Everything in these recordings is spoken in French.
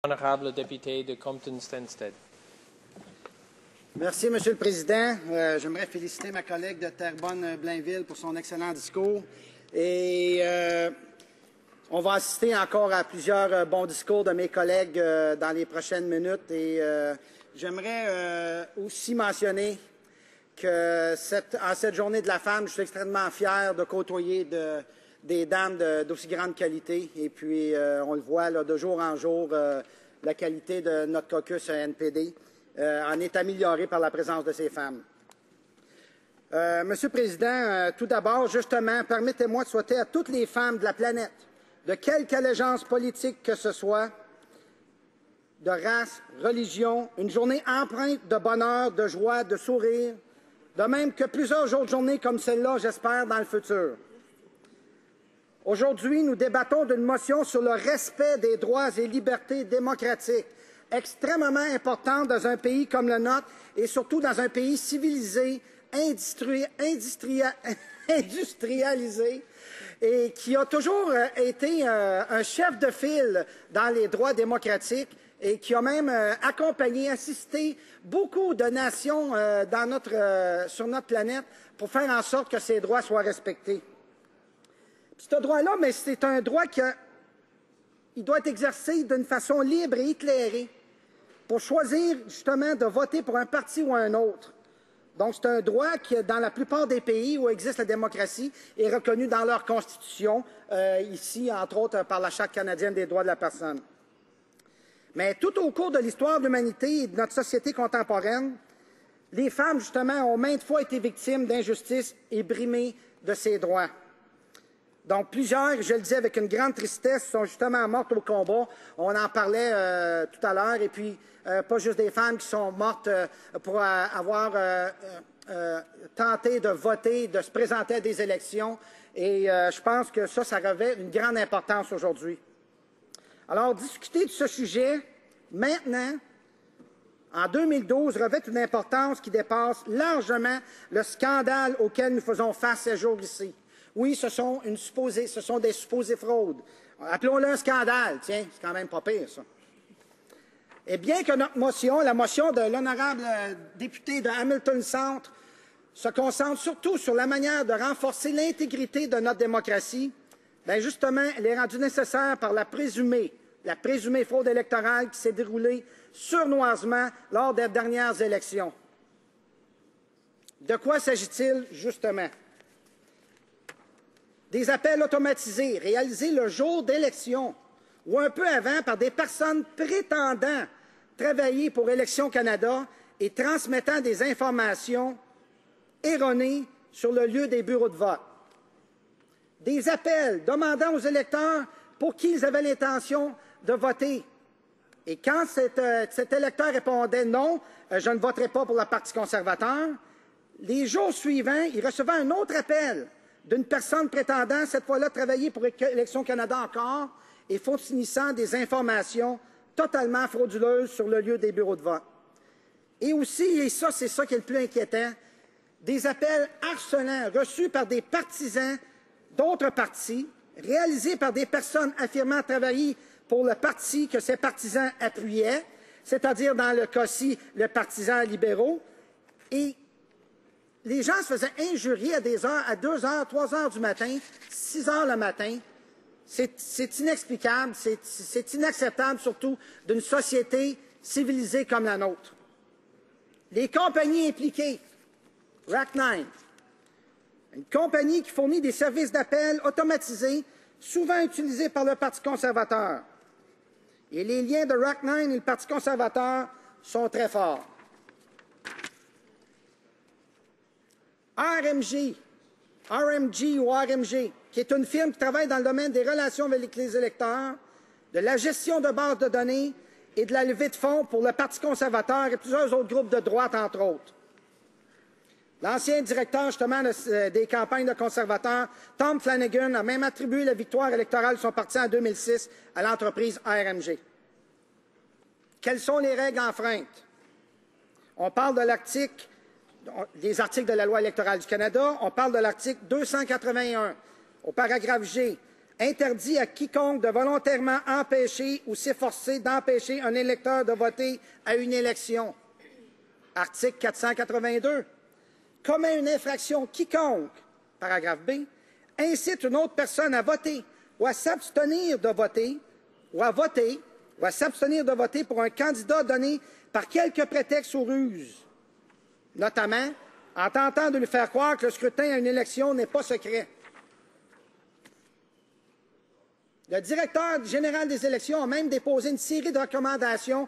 Honorable député de Compton-Stanstead. Merci, Monsieur le Président. J'aimerais féliciter ma collègue de Terrebonne-Blainville pour son excellent discours. Et on va assister encore à plusieurs bons discours de mes collègues dans les prochaines minutes. Et j'aimerais aussi mentionner que en cette journée de la femme, je suis extrêmement fier de côtoyer des dames d'aussi grande qualité. Et puis, on le voit là, de jour en jour, la qualité de notre caucus NPD en est améliorée par la présence de ces femmes. Monsieur le Président, tout d'abord, justement, permettez-moi de souhaiter à toutes les femmes de la planète, de quelque allégeance politique que ce soit, de race, religion, une journée empreinte de bonheur, de joie, de sourire, de même que plusieurs autres journées comme celle-là, j'espère, dans le futur. Aujourd'hui, nous débattons d'une motion sur le respect des droits et libertés démocratiques, extrêmement importante dans un pays comme le nôtre et surtout dans un pays civilisé, industrialisé et qui a toujours été un chef de file dans les droits démocratiques et qui a même accompagné, assisté beaucoup de nations sur notre planète pour faire en sorte que ces droits soient respectés. Ce droit-là, mais c'est un droit qui doit être exercé d'une façon libre et éclairée pour choisir justement de voter pour un parti ou un autre. Donc, c'est un droit qui, dans la plupart des pays où existe la démocratie, est reconnu dans leur constitution, ici, entre autres, par la Charte canadienne des droits de la personne. Mais tout au cours de l'histoire de l'humanité et de notre société contemporaine, les femmes, justement, ont maintes fois été victimes d'injustices et brimées de ces droits. Donc, plusieurs, je le dis avec une grande tristesse, sont justement mortes au combat. On en parlait tout à l'heure, et puis pas juste des femmes qui sont mortes pour avoir tenté de voter, de se présenter à des élections. Et je pense que ça revêt une grande importance aujourd'hui. Alors, discuter de ce sujet, maintenant, en 2012, revêt une importance qui dépasse largement le scandale auquel nous faisons face ces jours ici. Oui, ce sont des supposées fraudes. Appelons-le un scandale. Tiens, c'est quand même pas pire, ça. Et bien que notre motion, la motion de l'honorable député de Hamilton Centre, se concentre surtout sur la manière de renforcer l'intégrité de notre démocratie, bien justement, elle est rendue nécessaire par la présumée fraude électorale qui s'est déroulée sournoisement lors des dernières élections. De quoi s'agit-il, justement? Des appels automatisés réalisés le jour d'élection ou un peu avant par des personnes prétendant travailler pour Élections Canada et transmettant des informations erronées sur le lieu des bureaux de vote. Des appels demandant aux électeurs pour qui ils avaient l'intention de voter. Et quand cet électeur répondait « non, je ne voterai pas pour le Parti conservateur », les jours suivants, il recevait un autre appel d'une personne prétendant, cette fois-là, travailler pour Élections Canada encore et fournissant des informations totalement frauduleuses sur le lieu des bureaux de vote. Et aussi, et ça, c'est ça qui est le plus inquiétant, des appels harcelants reçus par des partisans d'autres partis, réalisés par des personnes affirmant travailler pour le parti que ces partisans appuyaient, c'est-à-dire, dans le cas-ci, le partisan libéraux, et les gens se faisaient injurier à des heures, à 2 heures, 3 heures du matin, 6 heures le matin. C'est inexplicable, c'est inacceptable, surtout d'une société civilisée comme la nôtre. Les compagnies impliquées, Rack9, une compagnie qui fournit des services d'appel automatisés, souvent utilisés par le Parti conservateur. Et les liens de Rack9 et le Parti conservateur sont très forts. RMG ou RMG, qui est une firme qui travaille dans le domaine des relations avec les électeurs, de la gestion de bases de données et de la levée de fonds pour le Parti conservateur et plusieurs autres groupes de droite, entre autres. L'ancien directeur, justement, des campagnes de conservateurs, Tom Flanagan, a même attribué la victoire électorale de son parti en 2006 à l'entreprise RMG. Quelles sont les règles enfreintes? On parle de l'article des articles de la Loi électorale du Canada, on parle de l'article 281, au paragraphe G, interdit à quiconque de volontairement empêcher ou s'efforcer d'empêcher un électeur de voter à une élection. Article 482. Commet une infraction quiconque, paragraphe B, incite une autre personne à voter ou à s'abstenir de voter, ou à s'abstenir de voter pour un candidat donné par quelque prétexte ou ruse, notamment en tentant de lui faire croire que le scrutin à une élection n'est pas secret. Le directeur général des élections a même déposé une série de recommandations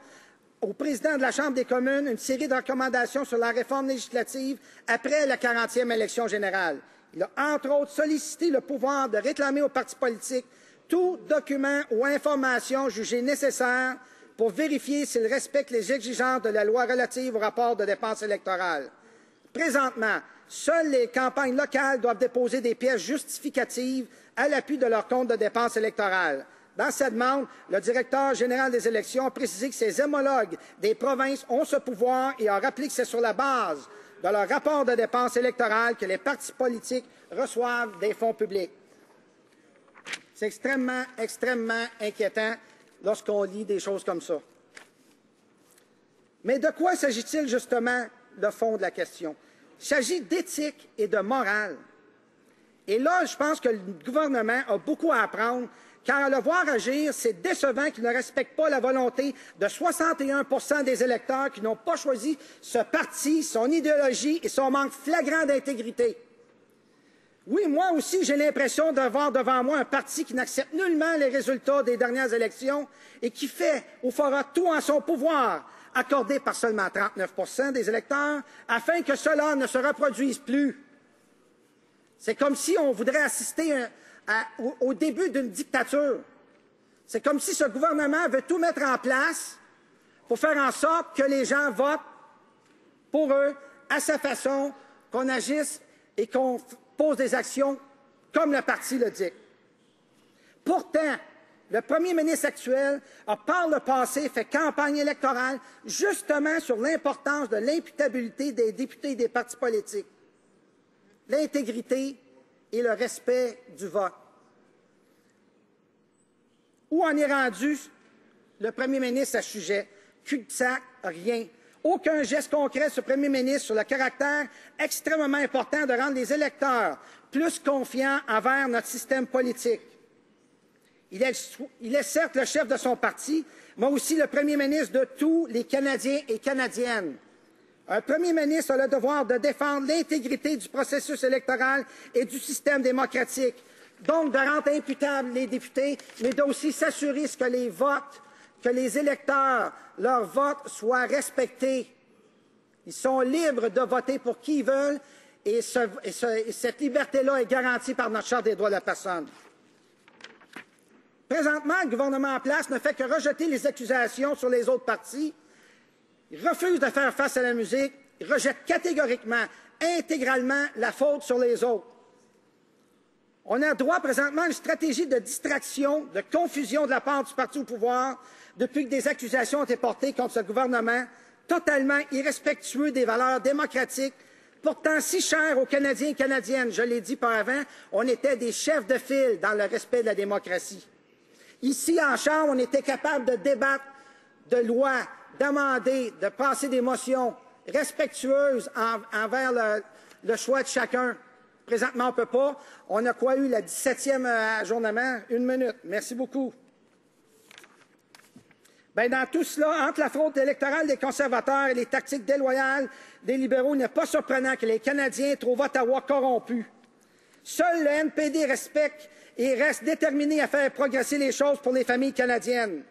au président de la Chambre des communes, une série de recommandations sur la réforme législative après la 40e élection générale. Il a, entre autres, sollicité le pouvoir de réclamer aux partis politiques tout document ou information jugé nécessaire pour vérifier s'ils respectent les exigences de la loi relative au rapport de dépenses électorales. Présentement, seules les campagnes locales doivent déposer des pièces justificatives à l'appui de leur compte de dépenses électorales. Dans sa demande, le directeur général des élections a précisé que ses homologues des provinces ont ce pouvoir et a rappelé que c'est sur la base de leur rapport de dépenses électorales que les partis politiques reçoivent des fonds publics. C'est extrêmement, extrêmement inquiétant lorsqu'on lit des choses comme ça. Mais de quoi s'agit-il justement, le fond de la question? Il s'agit d'éthique et de morale. Et là, je pense que le gouvernement a beaucoup à apprendre, car à le voir agir, c'est décevant qu'il ne respecte pas la volonté de 61 % des électeurs qui n'ont pas choisi ce parti, son idéologie et son manque flagrant d'intégrité. Oui, moi aussi, j'ai l'impression d'avoir devant moi un parti qui n'accepte nullement les résultats des dernières élections et qui fait ou fera tout en son pouvoir, accordé par seulement 39 % des électeurs, afin que cela ne se reproduise plus. C'est comme si on voudrait assister au début d'une dictature. C'est comme si ce gouvernement veut tout mettre en place pour faire en sorte que les gens votent pour eux, à sa façon, qu'on agisse et qu'on pose des actions comme le parti le dit. Pourtant, le premier ministre actuel a par le passé fait campagne électorale justement sur l'importance de l'imputabilité des députés des partis politiques, l'intégrité et le respect du vote. Où en est rendu le premier ministre à ce sujet? Cul-de-sac, rien. Aucun geste concret ce premier ministre sur le caractère extrêmement important de rendre les électeurs plus confiants envers notre système politique. Il est certes le chef de son parti, mais aussi le premier ministre de tous les Canadiens et Canadiennes. Un premier ministre a le devoir de défendre l'intégrité du processus électoral et du système démocratique, donc de rendre imputables les députés, mais d'aussi s'assurer que les votes, que les électeurs, leurs votes soient respectés. Ils sont libres de voter pour qui ils veulent et cette liberté-là est garantie par notre Charte des droits de la personne. Présentement, le gouvernement en place ne fait que rejeter les accusations sur les autres partis. Il refuse de faire face à la musique, il rejette catégoriquement, intégralement la faute sur les autres. On a droit présentement à une stratégie de distraction, de confusion de la part du parti au pouvoir depuis que des accusations ont été portées contre ce gouvernement, totalement irrespectueux des valeurs démocratiques, pourtant si chères aux Canadiens et Canadiennes. Je l'ai dit par avant, on était des chefs de file dans le respect de la démocratie. Ici, en Chambre, on était capable de débattre de lois, d'amender, de passer des motions respectueuses envers le choix de chacun. Présentement, on ne peut pas. On a quoi eu, le 17e ajournement? 1 minute. Merci beaucoup. Bien, dans tout cela, entre la fraude électorale des conservateurs et les tactiques déloyales des libéraux, il n'est pas surprenant que les Canadiens trouvent Ottawa corrompu. Seul le NPD respecte et reste déterminé à faire progresser les choses pour les familles canadiennes.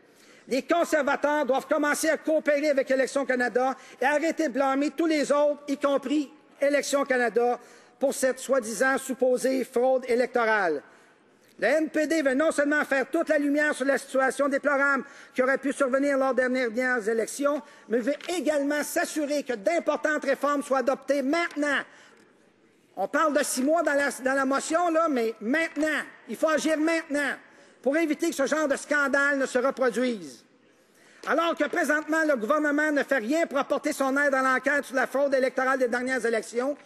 Les conservateurs doivent commencer à coopérer avec Élections Canada et arrêter de blâmer tous les autres, y compris Élections Canada, pour cette soi-disant supposée fraude électorale. Le NPD veut non seulement faire toute la lumière sur la situation déplorable qui aurait pu survenir lors des dernières élections, mais veut également s'assurer que d'importantes réformes soient adoptées maintenant. On parle de 6 mois dans la motion, là, mais maintenant. Il faut agir maintenant pour éviter que ce genre de scandale ne se reproduise. Alors que présentement, le gouvernement ne fait rien pour apporter son aide à l'enquête sur la fraude électorale des dernières élections,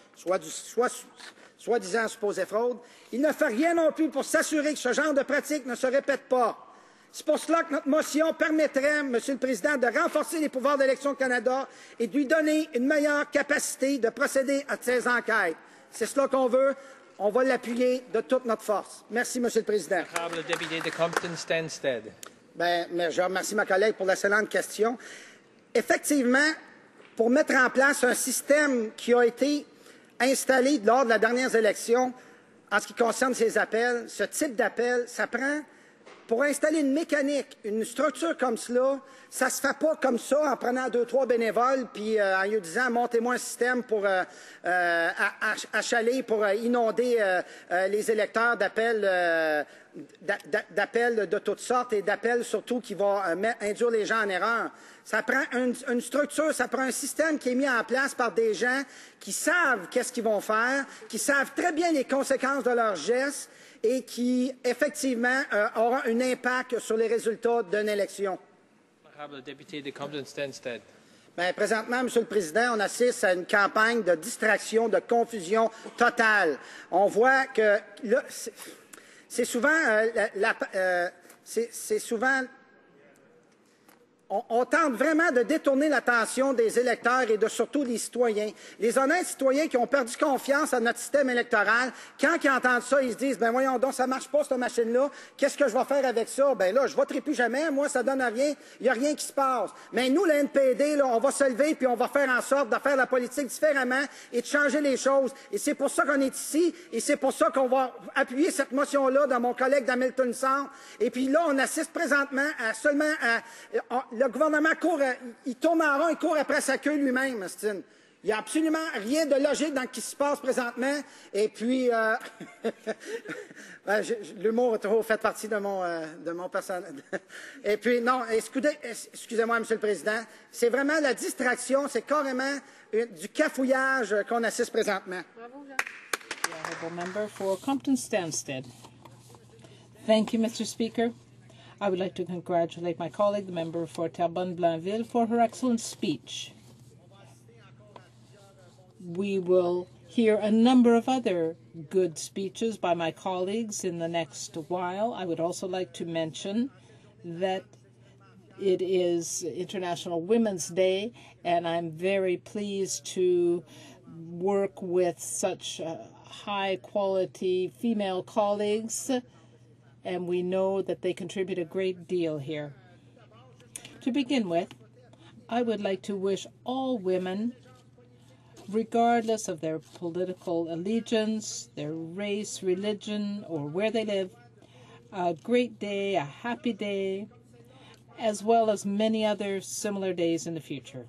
soi-disant supposée fraude. Il ne fait rien non plus pour s'assurer que ce genre de pratique ne se répète pas. C'est pour cela que notre motion permettrait, Monsieur le Président, de renforcer les pouvoirs d'Élections Canada et de lui donner une meilleure capacité de procéder à ces enquêtes. C'est cela qu'on veut. On va l'appuyer de toute notre force. Merci, Monsieur le Président. Le député de Compton-Stanstead. Je remercie ma collègue pour l'excellente question. Effectivement, pour mettre en place un système qui a été installé lors de la dernière élection en ce qui concerne ces appels, ce type d'appel, ça prend. Pour installer une mécanique, une structure comme cela, ça ne se fait pas comme ça en prenant 2-3 bénévoles puis en lui disant « montez-moi un système pour achaler, pour inonder les électeurs d'appels de toutes sortes et d'appels surtout qui vont induire les gens en erreur. » Ça prend une structure, ça prend un système qui est mis en place par des gens qui savent qu'est-ce qu'ils vont faire, qui savent très bien les conséquences de leurs gestes et qui, effectivement, aura un impact sur les résultats d'une élection. Le député de Compton-Stanstead. Présentement, Monsieur le Président, on assiste à une campagne de distraction, de confusion totale. On voit que c'est souvent, on tente vraiment de détourner l'attention des électeurs et surtout des citoyens. Les honnêtes citoyens qui ont perdu confiance à notre système électoral, quand ils entendent ça, ils se disent « Ben voyons donc, ça ne marche pas cette machine-là, qu'est-ce que je vais faire avec ça? Ben là, je ne voterai plus jamais, moi, ça ne donne à rien, il n'y a rien qui se passe. » Mais nous, le NPD, là, on va se lever puis on va faire en sorte de faire la politique différemment et de changer les choses. Et c'est pour ça qu'on est ici et c'est pour ça qu'on va appuyer cette motion-là de mon collègue d'Hamilton Centre. Et puis là, on assiste présentement à le gouvernement court, il tourne en rond, il court après sa queue lui-même, Austin. Il n'y a absolument rien de logique dans ce qui se passe présentement. Et puis, l'humour a toujours fait partie de mon personnage. Et puis, non, excusez-moi, Monsieur le Président, c'est vraiment la distraction, c'est carrément du cafouillage qu'on assiste présentement. Honourable Member for Compton-Stanstead. Thank you, Mr. Speaker. I would like to congratulate my colleague, the member for Terrebonne-Blainville, for her excellent speech. We will hear a number of other good speeches by my colleagues in the next while. I would also like to mention that it is International Women's Day, and I'm very pleased to work with such high-quality female colleagues, and we know that they contribute a great deal here. To begin with, I would like to wish all women, regardless of their political allegiance, their race, religion, or where they live, a great day, a happy day, as well as many other similar days in the future.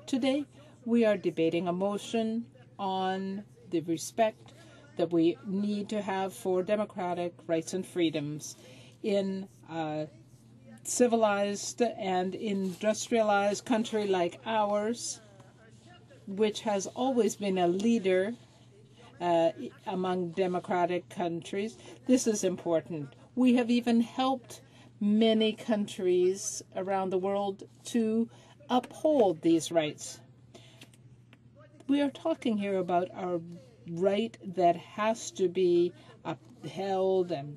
Today, we are debating a motion on the respect that we need to have for democratic rights and freedoms in a civilized and industrialized country like ours, which has always been a leader among democratic countries. This is important. We have even helped many countries around the world to uphold these rights. We are talking here about our right that has to be upheld and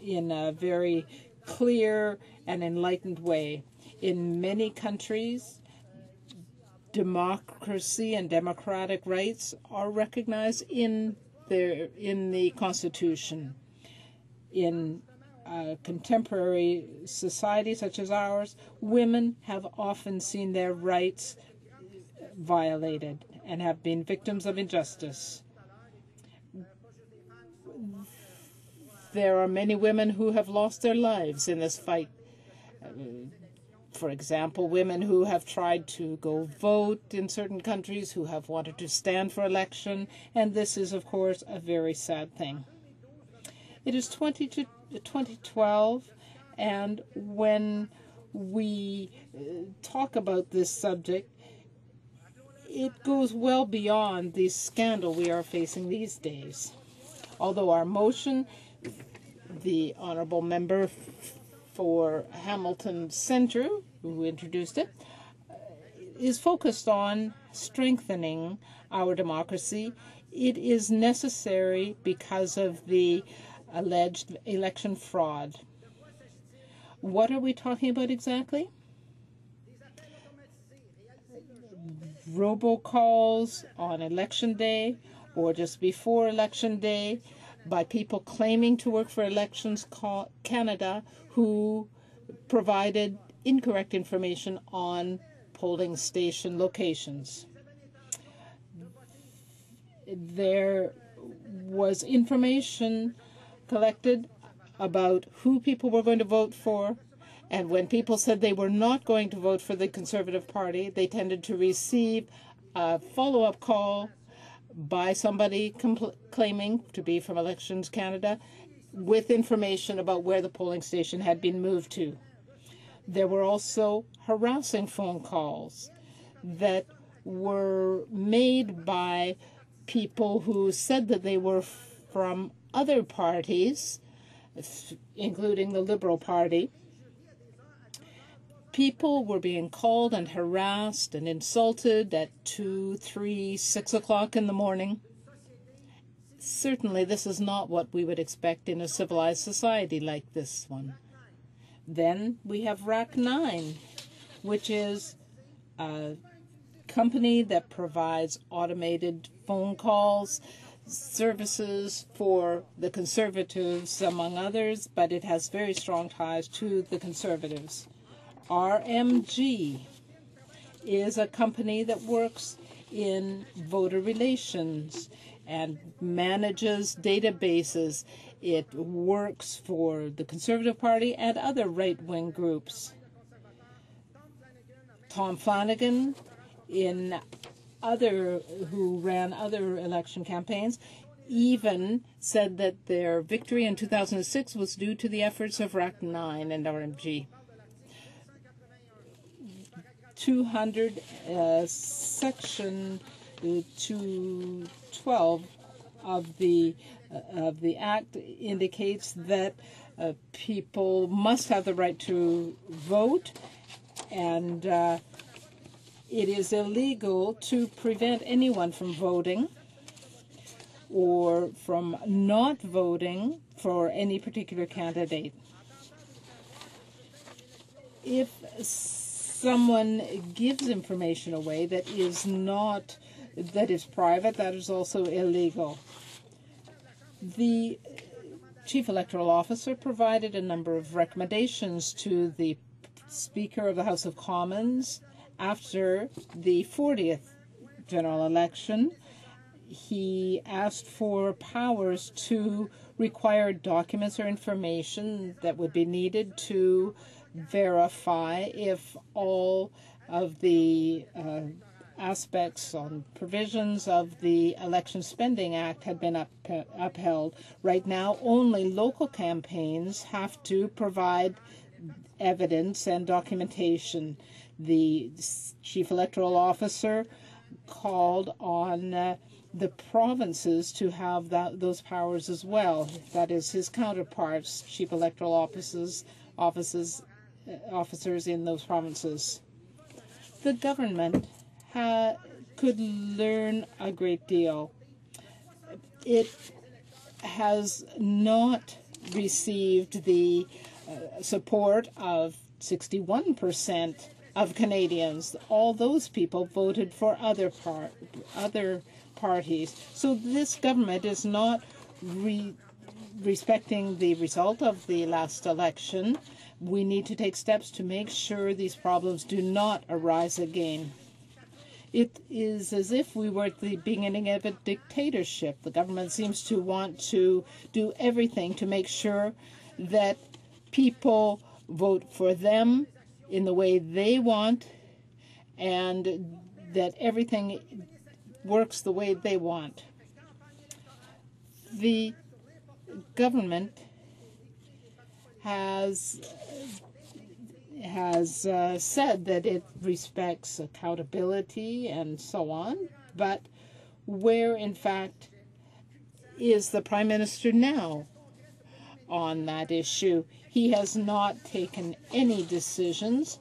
in a very clear and enlightened way. In many countries, democracy and democratic rights are recognized in the Constitution. In a contemporary society such as ours, women have often seen their rights violated and have been victims of injustice. There are many women who have lost their lives in this fight. For example, women who have tried to go vote in certain countries, who have wanted to stand for election, and this is, of course, a very sad thing. It is 2012, and when we talk about this subject, it goes well beyond the scandal we are facing these days. Although our motion, the honourable member for Hamilton Centre, who introduced it, is focused on strengthening our democracy. It is necessary because of the alleged election fraud. What are we talking about exactly? Robocalls on election day or just before election day by people claiming to work for Elections Canada who provided incorrect information on polling station locations. There was information collected about who people were going to vote for, and when people said they were not going to vote for the Conservative Party, they tended to receive a follow-up call by somebody claiming to be from Elections Canada with information about where the polling station had been moved to. There were also harassing phone calls that were made by people who said that they were from other parties, including the Liberal Party. People were being called and harassed and insulted at 2, 3, 6 o'clock in the morning. Certainly, this is not what we would expect in a civilized society like this one. Then we have RAC9, which is a company that provides automated phone calls, services for the Conservatives, among others, but it has very strong ties to the Conservatives. RMG is a company that works in voter relations and manages databases. It works for the Conservative Party and other right-wing groups. Tom Flanagan, who ran other election campaigns, even said that their victory in 2006 was due to the efforts of RAC9 and RMG. 200 Section 212 of the Act indicates that people must have the right to vote, and it is illegal to prevent anyone from voting or from not voting for any particular candidate. If someone gives information away that is private, that is also illegal. The Chief Electoral Officer provided a number of recommendations to the Speaker of the House of Commons after the 40th general election. He asked for powers to require documents or information that would be needed to verify if all of the aspects on provisions of the Election Spending Act had been upheld. Right now, only local campaigns have to provide evidence and documentation. The Chief Electoral Officer called on the provinces to have those powers as well. That is, his counterparts, Chief Electoral officers in those provinces. The government could learn a great deal. It has not received the support of 61% of Canadians. All those people voted for other parties. So this government is not respecting the result of the last election. We need to take steps to make sure these problems do not arise again. It is as if we were at the beginning of a dictatorship. The government seems to want to do everything to make sure that people vote for them in the way they want and that everything works the way they want. The government has said that it respects accountability and so on, but where, in fact, is the Prime Minister now on that issue? He has not taken any decisions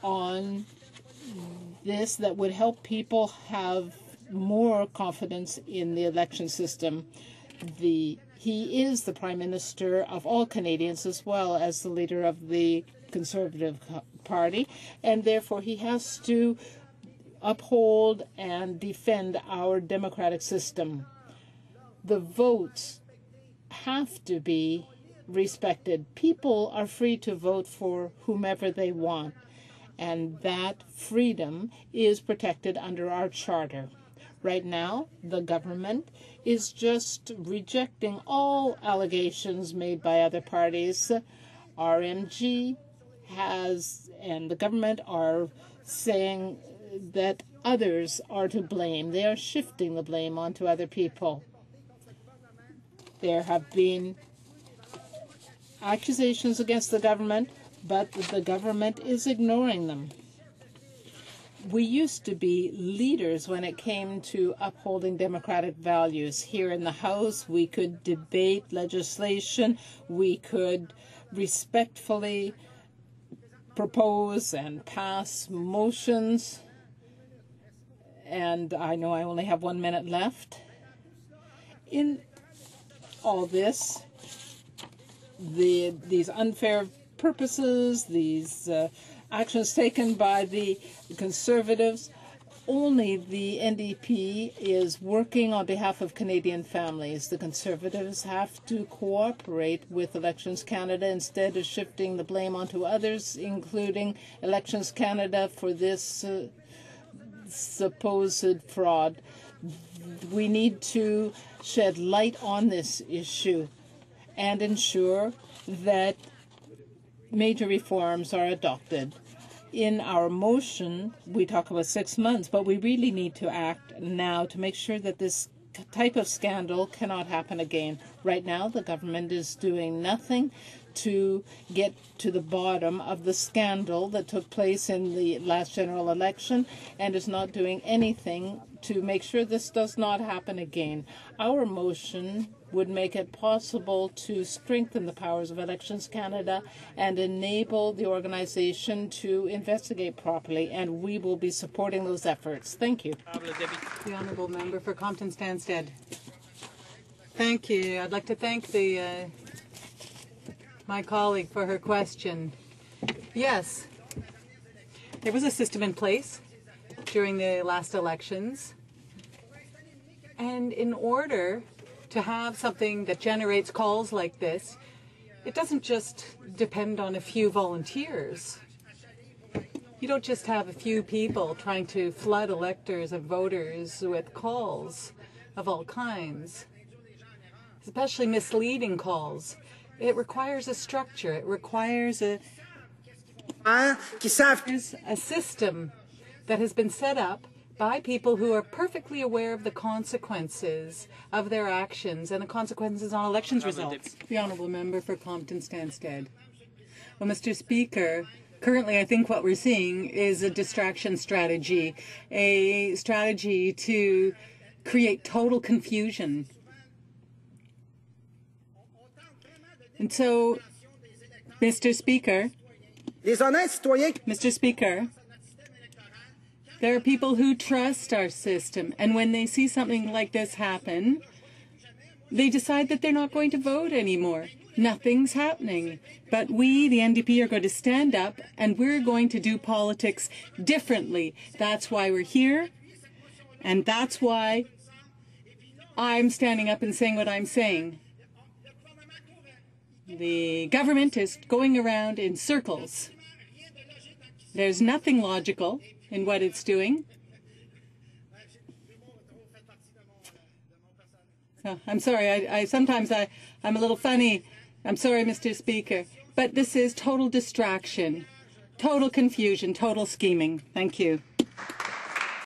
on this that would help people have more confidence in the election system. He is the Prime Minister of all Canadians as well as the leader of the Conservative Party, and therefore he has to uphold and defend our democratic system. The votes have to be respected. People are free to vote for whomever they want, and that freedom is protected under our charter. Right now, the government is just rejecting all allegations made by other parties. RMG and the government are saying that others are to blame. They are shifting the blame onto other people. There have been accusations against the government, but the government is ignoring them. We used to be leaders when it came to upholding democratic values. Here in the House, we could debate legislation, we could respectfully propose and pass motions. And I know I only have 1 minute left. In all this, these unfair purposes, these actions taken by the Conservatives, only the NDP is working on behalf of Canadian families. The Conservatives have to cooperate with Elections Canada instead of shifting the blame onto others, including Elections Canada for this supposed fraud. We need to shed light on this issue and ensure that major reforms are adopted. In our motion, we talk about 6 months, but we really need to act now to make sure that this type of scandal cannot happen again. Right now, the government is doing nothing to get to the bottom of the scandal that took place in the last general election and is not doing anything to make sure this does not happen again. Our motion would make it possible to strengthen the powers of Elections Canada and enable the organization to investigate properly, and we will be supporting those efforts. Thank you. The Honourable Member for Compton-Stanstead. Thank you. I'd like to thank my colleague for her question. Yes, there was a system in place during the last elections, and in order to have something that generates calls like this, it doesn't just depend on a few volunteers. You don't just have a few people trying to flood electors and voters with calls of all kinds, especially misleading calls. It requires a structure. It requires a system that has been set up by people who are perfectly aware of the consequences of their actions and the consequences on elections results. The Honourable Member for Compton-Stanstead. Well, Mr. Speaker, currently I think what we're seeing is a distraction strategy, a strategy to create total confusion. And so, Mr. Speaker, there are people who trust our system, and when they see something like this happen, they decide that they're not going to vote anymore. Nothing's happening. But we, the NDP, are going to stand up, and we're going to do politics differently. That's why we're here, and that's why I'm standing up and saying what I'm saying. The government is going around in circles. There's nothing logical in what it's doing. So, I'm sorry, sometimes I'm a little funny. I'm sorry, Mr. Speaker. But this is total distraction, total confusion, total scheming. Thank you.